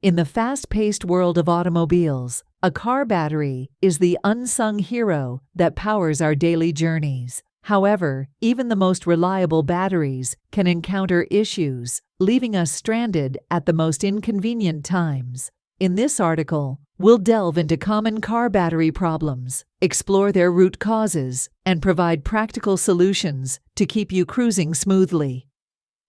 In the fast-paced world of automobiles, a car battery is the unsung hero that powers our daily journeys. However, even the most reliable batteries can encounter issues, leaving us stranded at the most inconvenient times. In this article, we'll delve into common car battery problems, explore their root causes, and provide practical solutions to keep you cruising smoothly.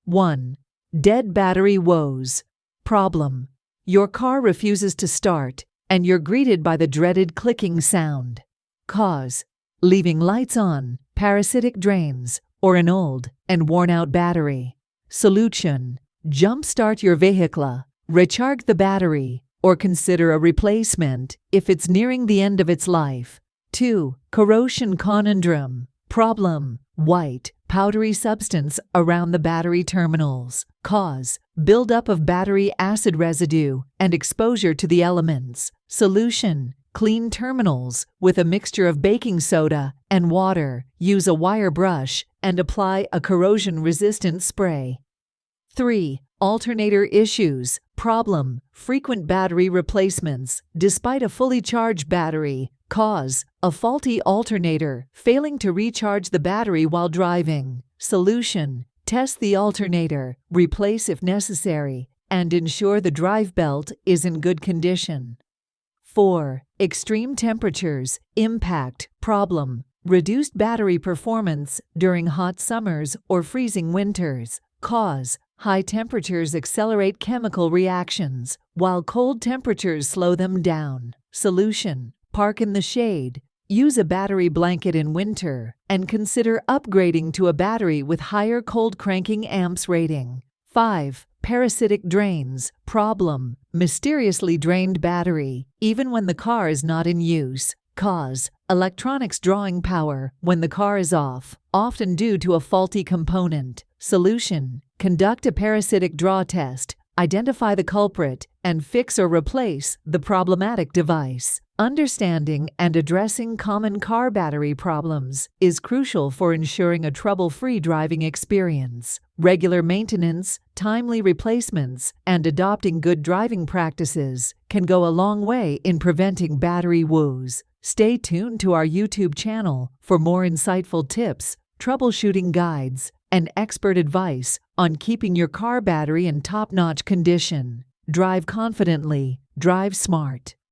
1. Dead battery woes. Problem: your car refuses to start, and you're greeted by the dreaded clicking sound. Cause: leaving lights on, parasitic drains, or an old and worn-out battery. Solution: jump-start your vehicle, recharge the battery, or consider a replacement if it's nearing the end of its life. 2. Corrosion conundrum. Problem: white, powdery substance around the battery terminals. Cause: buildup of battery acid residue and exposure to the elements. Solution: clean terminals with a mixture of baking soda and water. Use a wire brush and apply a corrosion-resistant spray. 3. Alternator issues. Problem: frequent battery replacements despite a fully charged battery. Cause: a faulty alternator, failing to recharge the battery while driving. Solution: test the alternator, replace if necessary, and ensure the drive belt is in good condition. 4. Extreme temperatures impact. Problem: reduced battery performance during hot summers or freezing winters. Cause: high temperatures accelerate chemical reactions, while cold temperatures slow them down. Solution: park in the shade, use a battery blanket in winter, and consider upgrading to a battery with higher cold cranking amps rating. 5. Parasitic drains. Problem: mysteriously drained battery, even when the car is not in use. Cause: electronics drawing power when the car is off, often due to a faulty component. Solution: conduct a parasitic draw test, identify the culprit, and fix or replace the problematic device. Understanding and addressing common car battery problems is crucial for ensuring a trouble-free driving experience. Regular maintenance, timely replacements, and adopting good driving practices can go a long way in preventing battery woes. Stay tuned to our YouTube channel for more insightful tips, troubleshooting guides, and expert advice on keeping your car battery in top-notch condition. Drive confidently, drive smart.